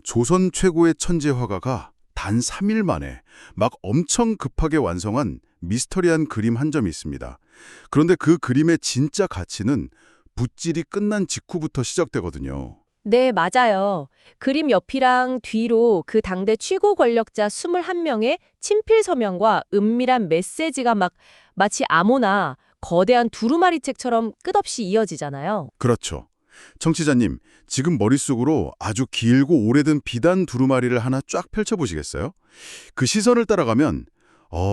조선 최고의 천재 화가가 단 3일 만에 막 엄청 급하게 완성한 미스터리한 그림 한 점이 있습니다. 그런데 그 그림의 진짜 가치는 붓질이 끝난 직후부터 시작되거든요. 네, 맞아요. 그림 옆이랑 뒤로 그 당대 최고 권력자 21명의 친필 서명과 은밀한 메시지가 마치 아모나 거대한 두루마리 책처럼 끝없이 이어지잖아요. 그렇죠. 청취자님, 지금 머릿속으로 아주 길고 오래된 비단 두루마리를 하나 쫙 펼쳐보시겠어요? 그 시선을 따라가면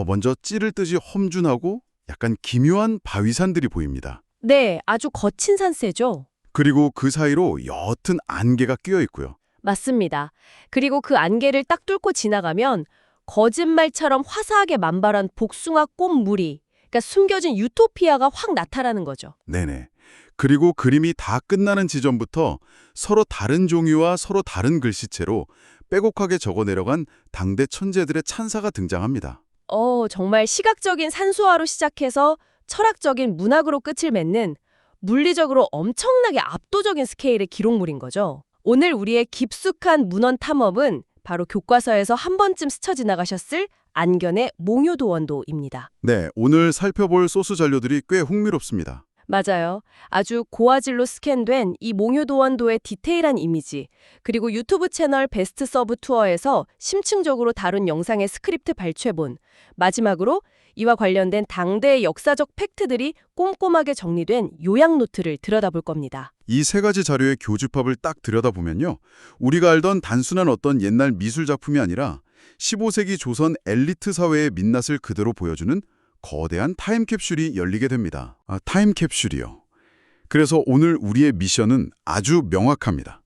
먼저 찌를 듯이 험준하고 약간 기묘한 바위산들이 보입니다. 네, 아주 거친 산세죠. 그리고 그 사이로 옅은 안개가 끼어 있고요. 맞습니다. 그리고 그 안개를 딱 뚫고 지나가면 거짓말처럼 화사하게 만발한 복숭아 꽃 무리, 그러니까 숨겨진 유토피아가 확 나타나는 거죠. 네네. 그리고 그림이 다 끝나는 지점부터 서로 다른 종이와 서로 다른 글씨체로 빼곡하게 적어 내려간 당대 천재들의 찬사가 등장합니다. 정말 시각적인 산수화로 시작해서 철학적인 문학으로 끝을 맺는 물리적으로 엄청나게 압도적인 스케일의 기록물인 거죠. 오늘 우리의 깊숙한 문헌 탐험은 바로 교과서에서 한 번쯤 스쳐 지나가셨을 안견의 몽유도원도입니다. 네, 오늘 살펴볼 소스 자료들이 꽤 흥미롭습니다. 맞아요. 아주 고화질로 스캔된 이 몽유도원도의 디테일한 이미지, 그리고 유튜브 채널 베스트 서브 투어에서 심층적으로 다룬 영상의 스크립트 발췌본, 마지막으로 이와 관련된 당대의 역사적 팩트들이 꼼꼼하게 정리된 요약 노트를 들여다볼 겁니다. 이 세 가지 자료의 교집합을 딱 들여다보면요. 우리가 알던 단순한 어떤 옛날 미술 작품이 아니라 15세기 조선 엘리트 사회의 민낯을 그대로 보여주는 거대한 타임캡슐이 열리게 됩니다. 타임캡슐이요. 그래서 오늘 우리의 미션은 아주 명확합니다.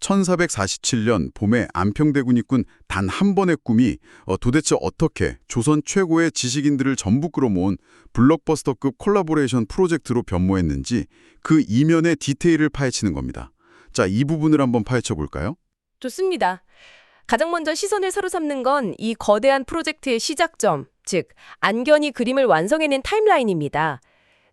1447년 봄에 안평대군이 꾼 단 한 번의 꿈이 도대체 어떻게 조선 최고의 지식인들을 전부 끌어모은 블록버스터급 콜라보레이션 프로젝트로 변모했는지 그 이면의 디테일을 파헤치는 겁니다. 자, 이 부분을 한번 파헤쳐 볼까요? 좋습니다. 가장 먼저 시선을 사로잡는 건 이 거대한 프로젝트의 시작점, 즉 안견이 그림을 완성해낸 타임라인입니다.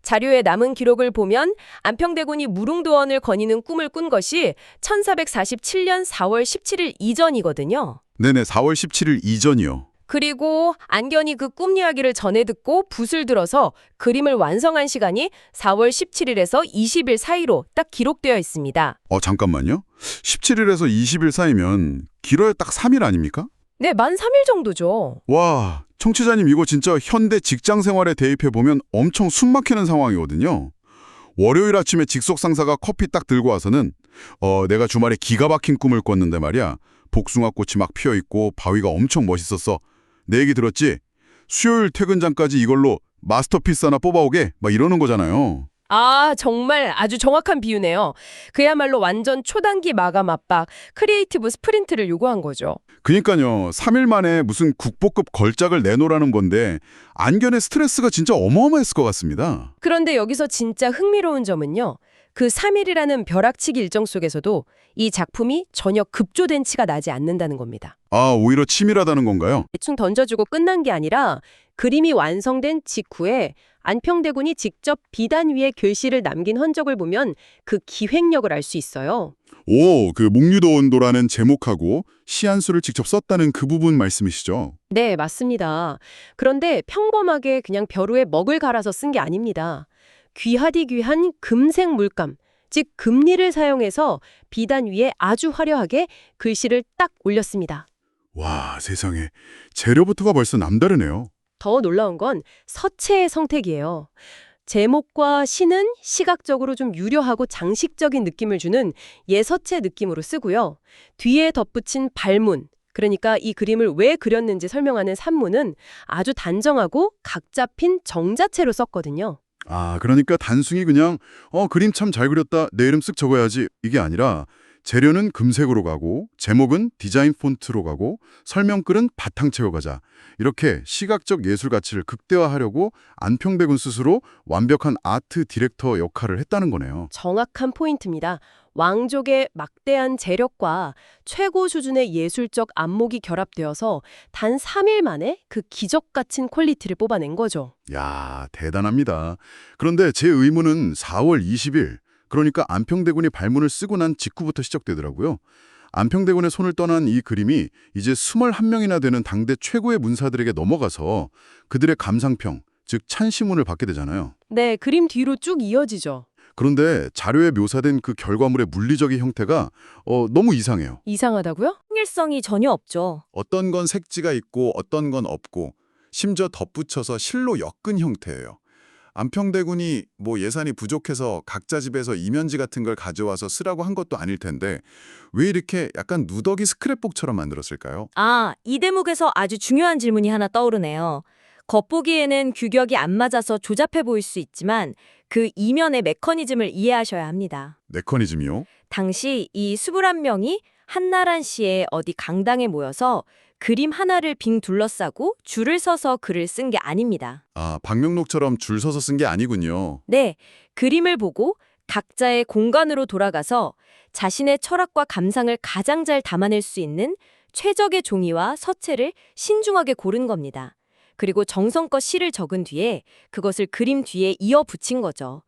자료에 남은 기록을 보면 안평대군이 무릉도원을 거니는 꿈을 꾼 것이 1447년 4월 17일 이전이거든요. 네네, 4월 17일 이전이요. 그리고 안견이 그 꿈 이야기를 전해 듣고 붓을 들어서 그림을 완성한 시간이 4월 17일에서 20일 사이로 딱 기록되어 있습니다. 잠깐만요. 17일에서 20일 사이면 길어야 딱 3일 아닙니까? 네, 만 3일 정도죠. 와, 청취자님 이거 진짜 현대 직장 생활에 대입해보면 엄청 숨막히는 상황이거든요. 월요일 아침에 직속 상사가 커피 딱 들고 와서는 내가 주말에 기가 막힌 꿈을 꿨는데 말이야. 복숭아꽃이 막 피어있고 바위가 엄청 멋있었어. 내 얘기 들었지? 수요일 퇴근 전까지 이걸로 마스터피스 하나 뽑아오게 막 이러는 거잖아요. 아, 정말 아주 정확한 비유네요. 그야말로 완전 초단기 마감 압박, 크리에이티브 스프린트를 요구한 거죠. 그니까요. 3일 만에 무슨 국보급 걸작을 내놓으라는 건데 안견의 스트레스가 진짜 어마어마했을 것 같습니다. 그런데 여기서 진짜 흥미로운 점은요. 그 3일이라는 벼락치기 일정 속에서도 이 작품이 전혀 급조된 치가 나지 않는다는 겁니다. 오히려 치밀하다는 건가요? 대충 던져주고 끝난 게 아니라 그림이 완성된 직후에 안평대군이 직접 비단 위에 글씨를 남긴 흔적을 보면 그 기획력을 알 수 있어요. 그 몽유도원도라는 제목하고 시 한 수를 직접 썼다는 그 부분 말씀이시죠? 네, 맞습니다. 그런데 평범하게 그냥 벼루에 먹을 갈아서 쓴 게 아닙니다. 귀하디 귀한 금색 물감, 즉 금리를 사용해서 비단 위에 아주 화려하게 글씨를 딱 올렸습니다. 와, 세상에. 재료부터가 벌써 남다르네요. 더 놀라운 건 서체의 성택이에요. 제목과 시는 시각적으로 좀 유려하고 장식적인 느낌을 주는 예서체 느낌으로 쓰고요. 뒤에 덧붙인 발문, 그러니까 이 그림을 왜 그렸는지 설명하는 산문은 아주 단정하고 각 잡힌 정자체로 썼거든요. 그러니까 단순히 그냥 그림 참 잘 그렸다, 내 이름 쓱 적어야지 이게 아니라 재료는 금색으로 가고 제목은 디자인 폰트로 가고 설명글은 바탕 채워가자. 이렇게 시각적 예술 가치를 극대화하려고 안평대군 스스로 완벽한 아트 디렉터 역할을 했다는 거네요. 정확한 포인트입니다. 왕족의 막대한 재력과 최고 수준의 예술적 안목이 결합되어서 단 3일 만에 그 기적 같은 퀄리티를 뽑아낸 거죠. 야, 대단합니다. 그런데 제 의문은 4월 20일, 그러니까 안평대군이 발문을 쓰고 난 직후부터 시작되더라고요. 안평대군의 손을 떠난 이 그림이 이제 21명이나 되는 당대 최고의 문사들에게 넘어가서 그들의 감상평, 즉 찬시문을 받게 되잖아요. 네, 그림 뒤로 쭉 이어지죠. 그런데 자료에 묘사된 그 결과물의 물리적인 형태가 너무 이상해요. 이상하다고요? 통일성이 전혀 없죠. 어떤 건 색지가 있고 어떤 건 없고 심지어 덧붙여서 실로 엮은 형태예요. 안평대군이 예산이 부족해서 각자 집에서 이면지 같은 걸 가져와서 쓰라고 한 것도 아닐 텐데 왜 이렇게 약간 누더기 스크랩북처럼 만들었을까요? 이 대목에서 아주 중요한 질문이 하나 떠오르네요. 겉보기에는 규격이 안 맞아서 조잡해 보일 수 있지만 그 이면의 메커니즘을 이해하셔야 합니다. 메커니즘이요? 당시 이 21명이 한나란 시의 어디 강당에 모여서 그림 하나를 빙 둘러싸고 줄을 서서 글을 쓴 게 아닙니다. 방명록처럼 줄 서서 쓴 게 아니군요. 네, 그림을 보고 각자의 공간으로 돌아가서 자신의 철학과 감상을 가장 잘 담아낼 수 있는 최적의 종이와 서체를 신중하게 고른 겁니다. 그리고 정성껏 시를 적은 뒤에 그것을 그림 뒤에 이어 붙인 거죠.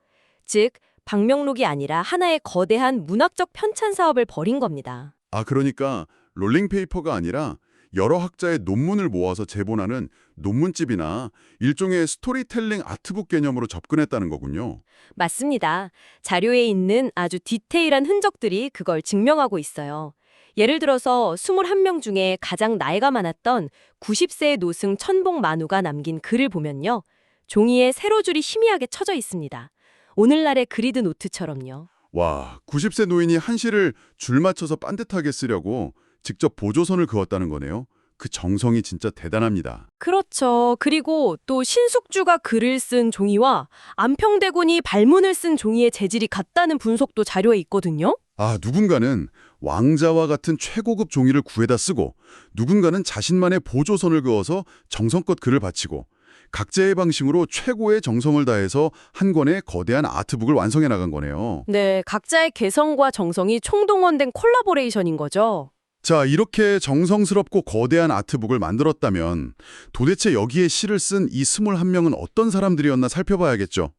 즉, 방명록이 아니라 하나의 거대한 문학적 편찬 사업을 벌인 겁니다. 그러니까 롤링페이퍼가 아니라 여러 학자의 논문을 모아서 제본하는 논문집이나 일종의 스토리텔링 아트북 개념으로 접근했다는 거군요. 맞습니다. 자료에 있는 아주 디테일한 흔적들이 그걸 증명하고 있어요. 예를 들어서 21명 중에 가장 나이가 많았던 90세의 노승 천복만우가 남긴 글을 보면요. 종이에 세로줄이 희미하게 쳐져 있습니다. 오늘날의 그리드 노트처럼요. 와, 90세 노인이 한시를 줄 맞춰서 반듯하게 쓰려고 직접 보조선을 그었다는 거네요. 그 정성이 진짜 대단합니다. 그렇죠. 그리고 또 신숙주가 글을 쓴 종이와 안평대군이 발문을 쓴 종이의 재질이 같다는 분석도 자료에 있거든요. 누군가는 왕자와 같은 최고급 종이를 구해다 쓰고 누군가는 자신만의 보조선을 그어서 정성껏 글을 바치고 각자의 방식으로 최고의 정성을 다해서 한 권의 거대한 아트북을 완성해 나간 거네요. 네, 각자의 개성과 정성이 총동원된 콜라보레이션인 거죠. 자, 이렇게 정성스럽고 거대한 아트북을 만들었다면 도대체 여기에 시를 쓴 이 21명은 어떤 사람들이었나 살펴봐야겠죠.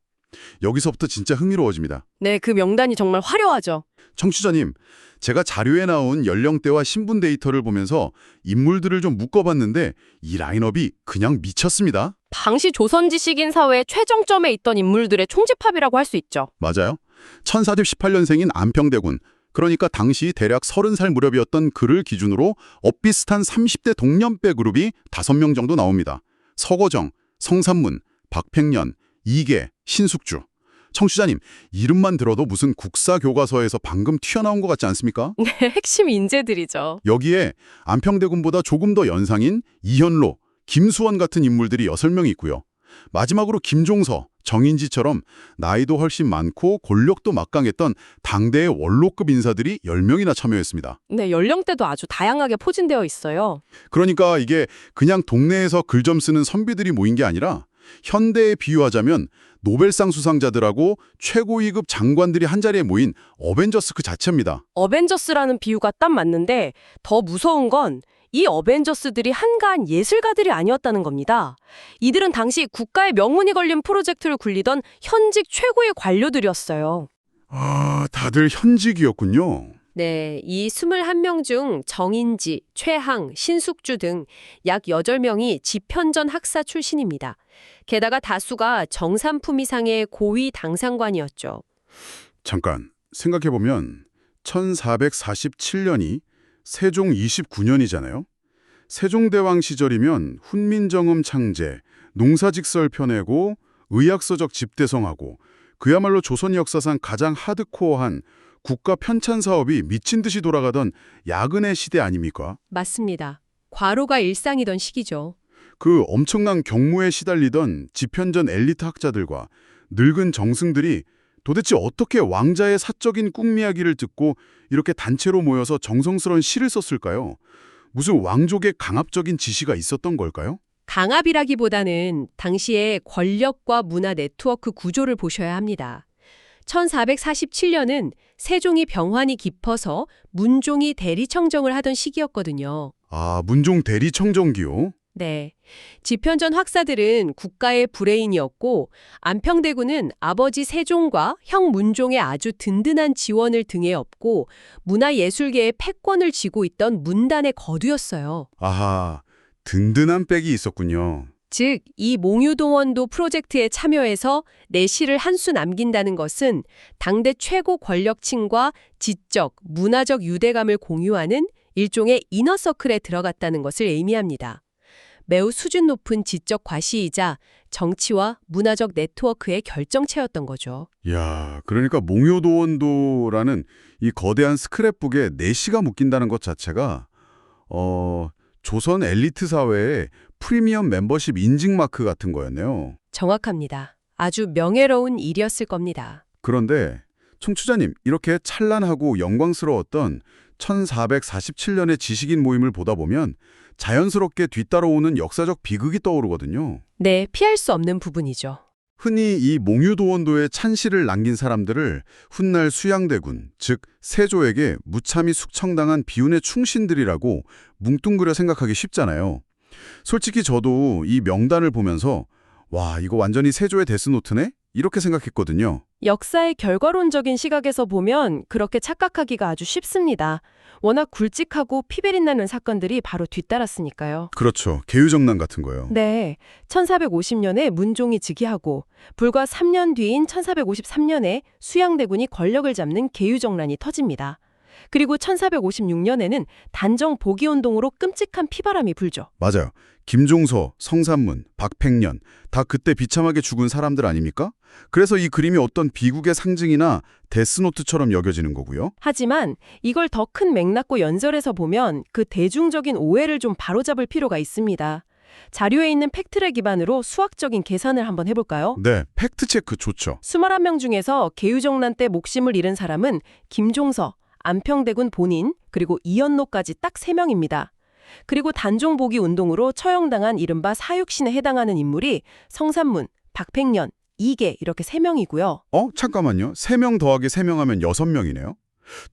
여기서부터 진짜 흥미로워집니다. 네, 그 명단이 정말 화려하죠. 청취자님, 제가 자료에 나온 연령대와 신분 데이터를 보면서 인물들을 좀 묶어봤는데 이 라인업이 그냥 미쳤습니다. 당시 조선지식인 사회의 최정점에 있던 인물들의 총집합이라고 할 수 있죠. 맞아요. 1418년생인 안평대군, 그러니까 당시 대략 30살 무렵이었던 그를 기준으로 엇비슷한 30대 동년배 그룹이 5명 정도 나옵니다. 서거정, 성삼문, 박팽년, 이계, 신숙주. 청취자님, 이름만 들어도 무슨 국사교과서에서 방금 튀어나온 것 같지 않습니까? 네, 핵심 인재들이죠. 여기에 안평대군보다 조금 더 연상인 이현로, 김수원 같은 인물들이 6명이 있고요. 마지막으로 김종서, 정인지처럼 나이도 훨씬 많고 권력도 막강했던 당대의 원로급 인사들이 10명이나 참여했습니다. 네, 연령대도 아주 다양하게 포진되어 있어요. 그러니까 이게 그냥 동네에서 글 좀 쓰는 선비들이 모인 게 아니라 현대에 비유하자면 노벨상 수상자들하고 최고위급 장관들이 한자리에 모인 어벤져스 그 자체입니다. 어벤져스라는 비유가 딱 맞는데 더 무서운 건 이 어벤져스들이 한가한 예술가들이 아니었다는 겁니다. 이들은 당시 국가의 명운이 걸린 프로젝트를 굴리던 현직 최고의 관료들이었어요. 다들 현직이었군요. 네, 이 21명 중 정인지, 최항, 신숙주 등 약 8명이 집현전 학사 출신입니다. 게다가 다수가 정삼품 이상의 고위 당상관이었죠. 잠깐 생각해보면 1447년이 세종 29년이잖아요. 세종대왕 시절이면 훈민정음 창제, 농사직설 펴내고 의학서적 집대성하고 그야말로 조선 역사상 가장 하드코어한 국가 편찬 사업이 미친 듯이 돌아가던 야근의 시대 아닙니까? 맞습니다. 과로가 일상이던 시기죠. 그 엄청난 경무에 시달리던 집현전 엘리트 학자들과 늙은 정승들이 도대체 어떻게 왕자의 사적인 꿈이야기를 듣고 이렇게 단체로 모여서 정성스러운 시를 썼을까요? 무슨 왕족의 강압적인 지시가 있었던 걸까요? 강압이라기보다는 당시의 권력과 문화 네트워크 구조를 보셔야 합니다. 1447년은 세종이 병환이 깊어서 문종이 대리청정을 하던 시기였거든요. 문종 대리청정기요? 네. 집현전 학사들은 국가의 브레인이었고 안평대군은 아버지 세종과 형 문종의 아주 든든한 지원을 등에 업고 문화예술계의 패권을 쥐고 있던 문단의 거두였어요. 아하, 든든한 백이 있었군요. 즉, 이 몽유동원도 프로젝트에 참여해서 내실을 한 수 남긴다는 것은 당대 최고 권력층과 지적, 문화적 유대감을 공유하는 일종의 이너서클에 들어갔다는 것을 의미합니다. 매우 수준 높은 지적 과시이자 정치와 문화적 네트워크의 결정체였던 거죠. 야, 그러니까 몽요도원도라는 이 거대한 스크랩북에 내시가 묶인다는 것 자체가 조선 엘리트 사회의 프리미엄 멤버십 인증 마크 같은 거였네요. 정확합니다. 아주 명예로운 일이었을 겁니다. 그런데 청취자님, 이렇게 찬란하고 영광스러웠던 1447년의 지식인 모임을 보다 보면 자연스럽게 뒤따라오는 역사적 비극이 떠오르거든요. 네, 피할 수 없는 부분이죠. 흔히 이 몽유도원도에 찬시를 남긴 사람들을 훗날 수양대군, 즉 세조에게 무참히 숙청당한 비운의 충신들이라고 뭉뚱그려 생각하기 쉽잖아요. 솔직히 저도 이 명단을 보면서 와, 이거 완전히 세조의 데스노트네? 이렇게 생각했거든요. 역사의 결과론적인 시각에서 보면 그렇게 착각하기가 아주 쉽습니다. 워낙 굵직하고 피배린 나는 사건들이 바로 뒤따랐으니까요. 그렇죠. 계유정난 같은 거요. 네, 1450년에 문종이 즉위하고 불과 3년 뒤인 1453년에 수양대군이 권력을 잡는 계유정난이 터집니다. 그리고 1456년에는 단정 복위운동으로 끔찍한 피바람이 불죠. 맞아요. 김종서, 성산문, 박팽년 다 그때 비참하게 죽은 사람들 아닙니까? 그래서 이 그림이 어떤 비국의 상징이나 데스노트처럼 여겨지는 거고요. 하지만 이걸 더 큰 맥락과 연설해서 보면 그 대중적인 오해를 좀 바로잡을 필요가 있습니다. 자료에 있는 팩트를 기반으로 수학적인 계산을 한번 해볼까요? 네, 팩트체크 좋죠. 21명 중에서 계유정난 때 목숨을 잃은 사람은 김종서, 안평대군 본인, 그리고 이연노까지 딱 3명입니다. 그리고 단종복위 운동으로 처형당한 이른바 사육신에 해당하는 인물이 성산문, 박팽년, 이계 이렇게 3명이고요. 잠깐만요. 3명 더하기 3명 하면 6명이네요.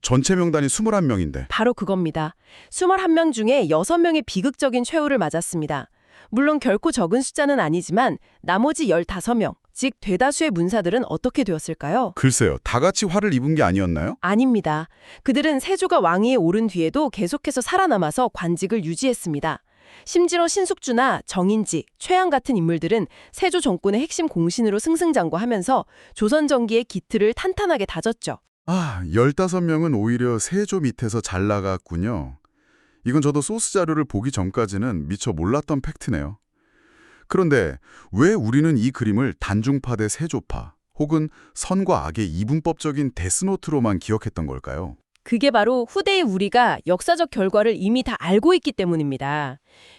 전체 명단이 21명인데. 바로 그겁니다. 21명 중에 6명의 비극적인 최후를 맞았습니다. 물론 결코 적은 숫자는 아니지만 나머지 15명, 즉 대다수의 문사들은 어떻게 되었을까요? 글쎄요. 다 같이 화를 입은 게 아니었나요? 아닙니다. 그들은 세조가 왕위에 오른 뒤에도 계속해서 살아남아서 관직을 유지했습니다. 심지어 신숙주나 정인지, 최양 같은 인물들은 세조 정권의 핵심 공신으로 승승장구하면서 조선 정기의 기틀을 탄탄하게 다졌죠. 15명은 오히려 세조 밑에서 잘 나갔군요. 이건 저도 소스 자료를 보기 전까지는 미처 몰랐던 팩트네요. 그런데 왜 우리는 이 그림을 단중파 대 세조파 혹은 선과 악의 이분법적인 데스노트로만 기억했던 걸까요? 그게 바로 후대의 우리가 역사적 결과를 이미 다 알고 있기 때문입니다.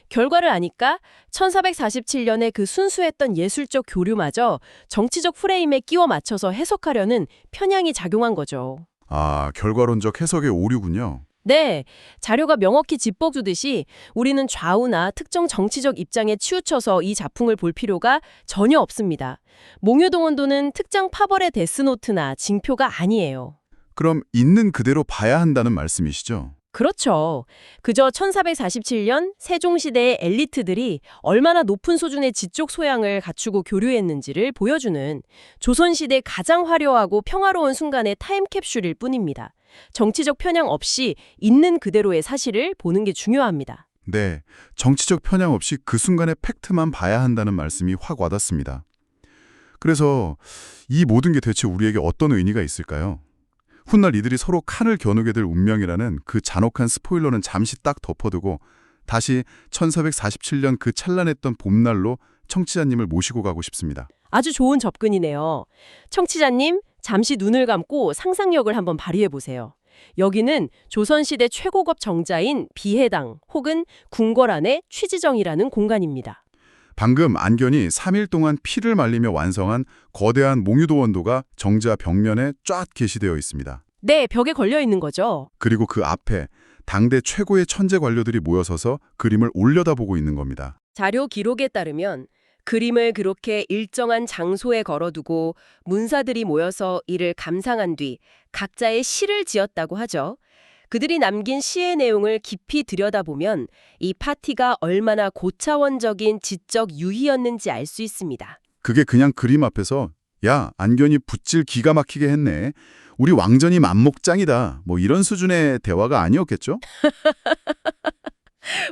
결과를 아니까 1447년에 그 순수했던 예술적 교류마저 정치적 프레임에 끼워 맞춰서 해석하려는 편향이 작용한 거죠. 결과론적 해석의 오류군요. 네, 자료가 명확히 짚어주듯이 우리는 좌우나 특정 정치적 입장에 치우쳐서 이 작품을 볼 필요가 전혀 없습니다. 몽유동원도는 특정 파벌의 데스노트나 징표가 아니에요. 그럼 있는 그대로 봐야 한다는 말씀이시죠? 그렇죠. 그저 1447년 세종시대의 엘리트들이 얼마나 높은 수준의 지적 소양을 갖추고 교류했는지를 보여주는 조선시대 가장 화려하고 평화로운 순간의 타임캡슐일 뿐입니다. 정치적 편향 없이 있는 그대로의 사실을 보는 게 중요합니다. 네, 정치적 편향 없이 그 순간의 팩트만 봐야 한다는 말씀이 확 와닿습니다. 그래서 이 모든 게 대체 우리에게 어떤 의미가 있을까요? 훗날 이들이 서로 칸을 겨누게 될 운명이라는 그 잔혹한 스포일러는 잠시 딱 덮어두고 다시 1447년 그 찬란했던 봄날로 청취자님을 모시고 가고 싶습니다. 아주 좋은 접근이네요. 청취자님, 잠시 눈을 감고 상상력을 한번 발휘해 보세요. 여기는 조선시대 최고급 정자인 비해당 혹은 궁궐안의 취지정이라는 공간입니다. 방금 안견이 3일 동안 피를 말리며 완성한 거대한 몽유도원도가 정자 벽면에 쫙 게시되어 있습니다. 네, 벽에 걸려 있는 거죠. 그리고 그 앞에 당대 최고의 천재 관료들이 모여서서 그림을 올려다보고 있는 겁니다. 자료 기록에 따르면 그림을 그렇게 일정한 장소에 걸어두고 문사들이 모여서 이를 감상한 뒤 각자의 시를 지었다고 하죠. 그들이 남긴 시의 내용을 깊이 들여다보면 이 파티가 얼마나 고차원적인 지적 유희였는지 알 수 있습니다. 그게 그냥 그림 앞에서 야, 안견이 붓질 기가 막히게 했네. 우리 왕전이 맘목장이다. 뭐 이런 수준의 대화가 아니었겠죠?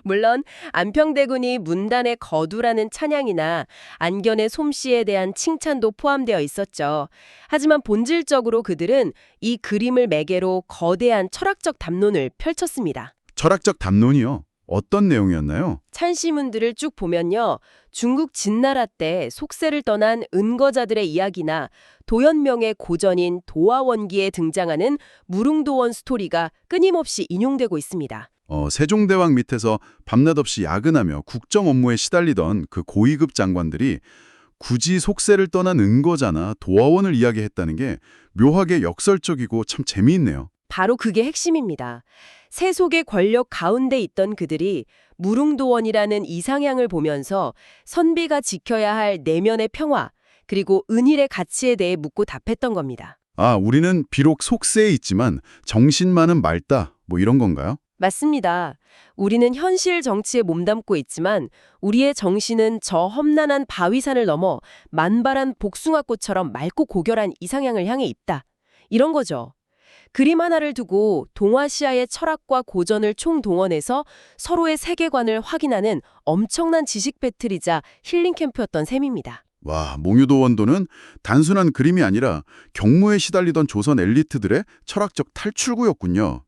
물론 안평대군이 문단의 거두라는 찬양이나 안견의 솜씨에 대한 칭찬도 포함되어 있었죠. 하지만 본질적으로 그들은 이 그림을 매개로 거대한 철학적 담론을 펼쳤습니다. 철학적 담론이요. 어떤 내용이었나요? 찬시문들을 쭉 보면요. 중국 진나라 때 속세를 떠난 은거자들의 이야기나 도연명의 고전인 도화원기에 등장하는 무릉도원 스토리가 끊임없이 인용되고 있습니다. 세종대왕 밑에서 밤낮 없이 야근하며 국정 업무에 시달리던 그 고위급 장관들이 굳이 속세를 떠난 은거자나 도화원을 이야기했다는 게 묘하게 역설적이고 참 재미있네요. 바로 그게 핵심입니다. 세속의 권력 가운데 있던 그들이 무릉도원이라는 이상향을 보면서 선비가 지켜야 할 내면의 평화, 그리고 은일의 가치에 대해 묻고 답했던 겁니다. 아, 우리는 비록 속세에 있지만 정신만은 맑다. 뭐 이런 건가요? 맞습니다. 우리는 현실 정치에 몸담고 있지만 우리의 정신은 저 험난한 바위산을 넘어 만발한 복숭아꽃처럼 맑고 고결한 이상향을 향해 있다. 이런 거죠. 그림 하나를 두고 동아시아의 철학과 고전을 총동원해서 서로의 세계관을 확인하는 엄청난 지식 배틀이자 힐링 캠프였던 셈입니다. 와, 몽유도원도는 단순한 그림이 아니라 경무에 시달리던 조선 엘리트들의 철학적 탈출구였군요.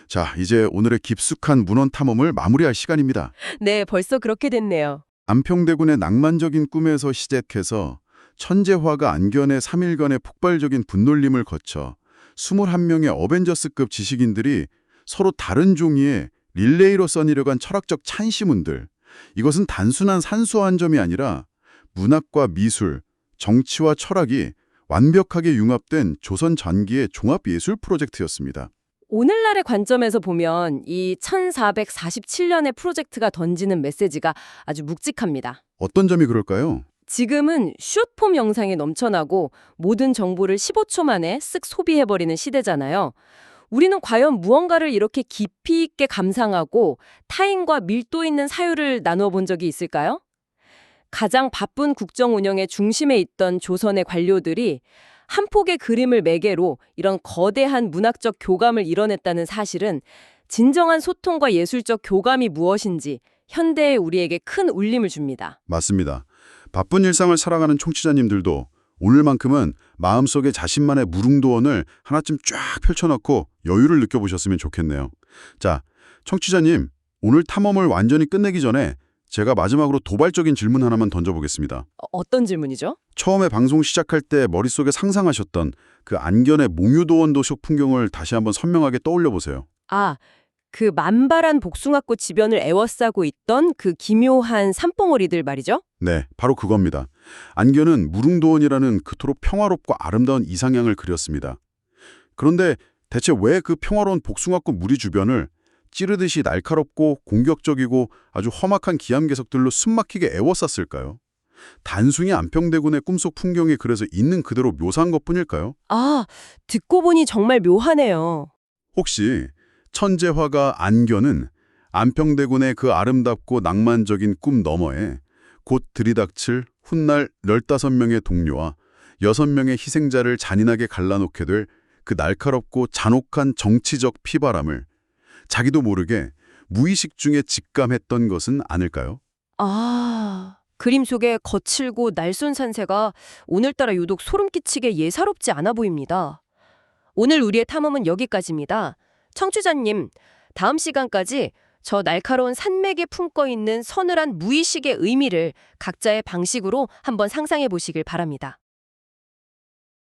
자, 이제 오늘의 깊숙한 문헌 탐험을 마무리할 시간입니다. 네, 벌써 그렇게 됐네요. 안평대군의 낭만적인 꿈에서 시작해서 천재화가 안견의 3일간의 폭발적인 분놀림을 거쳐 21명의 어벤져스급 지식인들이 서로 다른 종이에 릴레이로 써내려간 철학적 찬시문들. 이것은 단순한 산수한 점이 아니라 문학과 미술, 정치와 철학이 완벽하게 융합된 조선 전기의 종합예술 프로젝트였습니다. 오늘날의 관점에서 보면 이 1447년의 프로젝트가 던지는 메시지가 아주 묵직합니다. 어떤 점이 그럴까요? 지금은 숏폼 영상에 넘쳐나고 모든 정보를 15초 만에 쓱 소비해버리는 시대잖아요. 우리는 과연 무언가를 이렇게 깊이 있게 감상하고 타인과 밀도 있는 사유를 나누어 본 적이 있을까요? 가장 바쁜 국정 운영의 중심에 있던 조선의 관료들이 한 폭의 그림을 매개로 이런 거대한 문학적 교감을 이뤄냈다는 사실은 진정한 소통과 예술적 교감이 무엇인지 현대의 우리에게 큰 울림을 줍니다. 맞습니다. 바쁜 일상을 살아가는 청취자님들도 오늘만큼은 마음속에 자신만의 무릉도원을 하나쯤 쫙 펼쳐놓고 여유를 느껴보셨으면 좋겠네요. 자, 청취자님, 오늘 탐험을 완전히 끝내기 전에 제가 마지막으로 도발적인 질문 하나만 던져보겠습니다. 어떤 질문이죠? 처음에 방송 시작할 때 머릿속에 상상하셨던 그 안견의 몽유도원도쇼 풍경을 다시 한번 선명하게 떠올려 보세요. 아, 그 만발한 복숭아꽃 지변을 에워싸고 있던 그 기묘한 산봉우리들 말이죠? 네, 바로 그겁니다. 안견은 무릉도원이라는 그토록 평화롭고 아름다운 이상향을 그렸습니다. 그런데 대체 왜 그 평화로운 복숭아꽃 무리 주변을 찌르듯이 날카롭고 공격적이고 아주 험악한 기암괴석들로 숨막히게 에워쌌을까요? 단순히 안평대군의 꿈속 풍경이 그래서 있는 그대로 묘사한 것뿐일까요? 아, 듣고 보니 정말 묘하네요. 혹시 천재화가 안견은 안평대군의 그 아름답고 낭만적인 꿈 너머에 곧 들이닥칠 훗날 15명의 동료와 6명의 희생자를 잔인하게 갈라놓게 될 그 날카롭고 잔혹한 정치적 피바람을 자기도 모르게 무의식 중에 직감했던 것은 아닐까요? 아, 그림 속의 거칠고 날쌘 산세가 오늘따라 유독 소름 끼치게 예사롭지 않아 보입니다. 오늘 우리의 탐험은 여기까지입니다. 청취자님, 다음 시간까지 저 날카로운 산맥에 품고 있는 서늘한 무의식의 의미를 각자의 방식으로 한번 상상해 보시길 바랍니다.